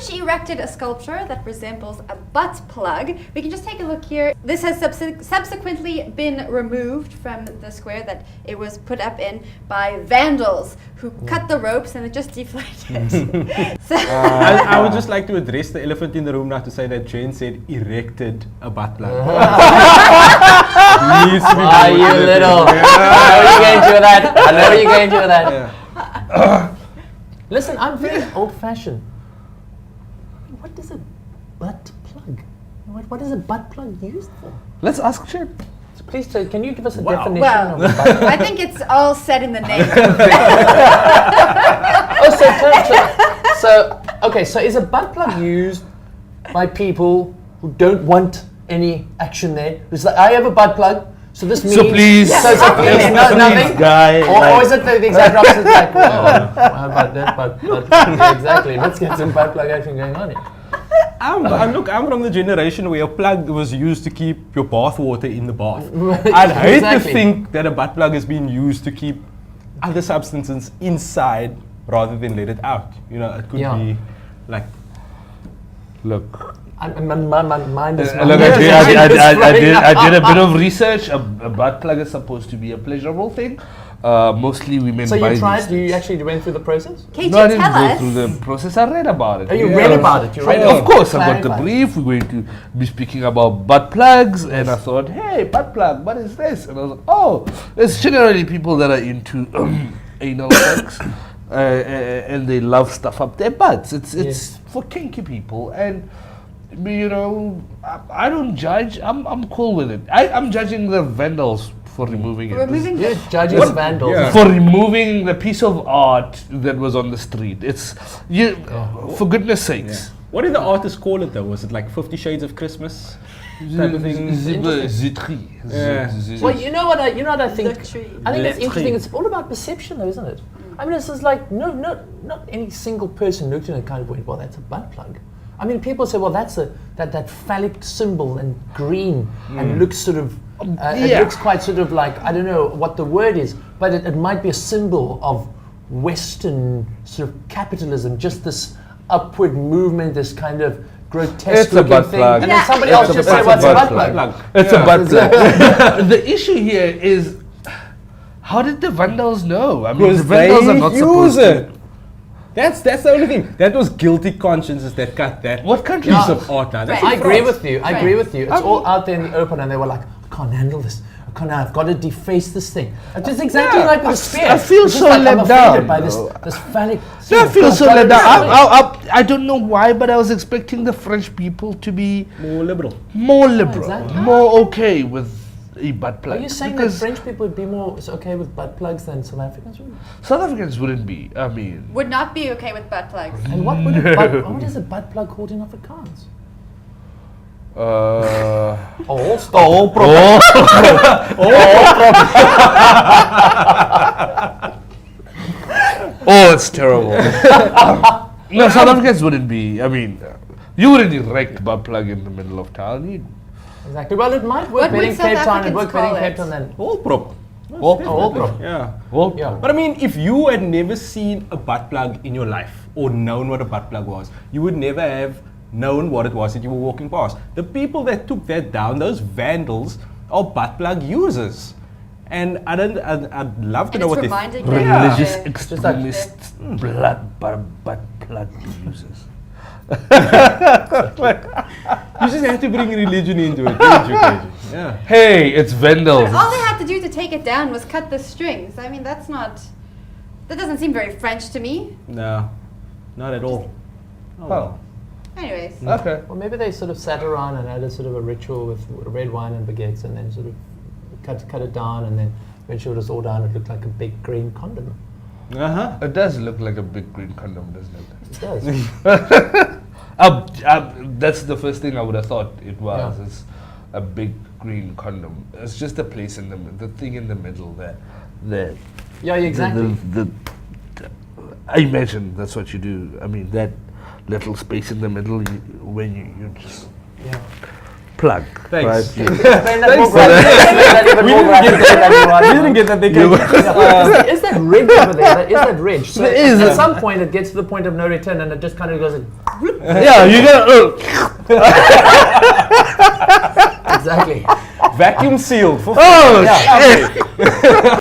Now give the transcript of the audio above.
French erected a sculpture that resembles a butt plug. We can just take a look here. This has subsequently been removed from the square that it was put up in by vandals who cut the ropes and it just deflated. So I would just like to address the elephant in the room now to say that Jen said erected a butt plug. Needs to be You little. I know you're going to that. I know you're going to that. Yeah. Listen, I'm very old-fashioned. What is a butt plug? What is a butt plug used for? Let's ask Jen. So please, can you give us a Wow. definition Well, of a butt plug? I think it's all said in the name. So is a butt plug used by people who don't want any action there? It's like, I have a butt plug, so this means... So please, nothing? guy. Or is it the exact opposite? Like, how about that butt plug? Yeah, exactly. Let's get some butt plug action going on here. I'm from the generation where a plug was used to keep your bath water in the bath. I'd hate to think that a butt plug is being used to keep other substances inside rather than let it out. You know, it could be like... Look. My mind is... Look, I did a bit of research. A butt plug is supposed to be a pleasurable thing. Mostly women So buy you these tried? things. You actually went through the process? Can you No, I didn't tell go us? through the process. I read about it. Oh, you read about it? You read Of course, I got the Clarify. brief. We're going to be speaking about butt plugs, and I thought, hey, butt plug, what is this? And I was like, oh, it's generally people that are into anal sex, and they love stuff up their butts. It's for kinky people, and you know, I don't judge. I'm cool with it. I'm judging the vandals for removing it. Removing You're the judging vandals. Yeah. For removing the piece of art that was on the street. It's for goodness sakes. What did the artist call it though? Was it like 50 Shades of Christmas type of thing? Yeah. Well, you know what I think? The tree. I think it's Le interesting. tree. It's all about perception, though, isn't it? I mean, it's just like not any single person looked at it and kind of went, "Well, that's a butt plug." I mean, people say, "Well, that's that phallic symbol and green and looks sort of." It looks quite sort of like, I don't know what the word is, but it might be a symbol of Western sort of capitalism, just this upward movement, this kind of grotesque It's a looking butt thing. plug. And then somebody else just say, what's a butt plug? It's a butt plug. The issue here is, how did the vandals know? I mean, the Because vandals are not they supposed use to. it. That's the only thing. That was guilty consciences that cut that What country piece is of art now. That's Right. I in agree France. with you. I agree with you. It's all out there in the open, and they were like, I can't handle this. I've got to deface this thing. It's just exactly like with the spear. I feel It's just so like let I'm offended down, by though. this phallic. I feel so let symbol. down. I don't know why, but I was expecting the French people to be More liberal. more liberal, exactly. more okay with a butt plug. Are you saying that Because French people would be more okay with butt plugs than South Africans would? South Africans wouldn't be. I mean, would not be okay with butt plugs. And what is a butt plug called in Afrikaans? Oh, stop. oh, it's terrible. No, South Africans wouldn't be. I mean, you wouldn't erect butt plug in the middle of town. Exactly. Well, it might work What better would in South Cape Town. It Africans worked better in call Cape it? Town than. All prop. All prop. Yeah. Yeah. But I mean, if you had never seen a butt plug in your life or known what a butt plug was, you would never have known what it was that you were walking past. The people that took that down, those vandals, are butt plug users. And I'd love to And know it's what reminding them religious of extremists, butt plug users. You just have to bring religion into it, don't you, KJ? Yeah. Hey, it's vandals. All they had to do to take it down was cut the strings. I mean, that doesn't seem very French to me. No, not at all. Oh, Anyways. okay. Well, maybe they sort of sat around and had a sort of a ritual with red wine and baguettes, and then sort of cut it down, and then eventually it was all down. It looked like a big green condom. Uh-huh. It does look like a big green condom, doesn't it? It does. That's the first thing I would have thought it was. Yeah. It's a big green condom. It's just a place in the thing in the middle there. Yeah, exactly. I imagine that's what you do. I mean, that little space in the middle when you just Yeah. plug. Thanks. Right? Explain that more graphically. We didn't get that. They can Is that ridge over there? Is that ridge? So There is. at some point it gets to the point of no return and it just kind of goes like, Yeah, you gotta. exactly. vacuum sealed. For Oh, Yeah. shit.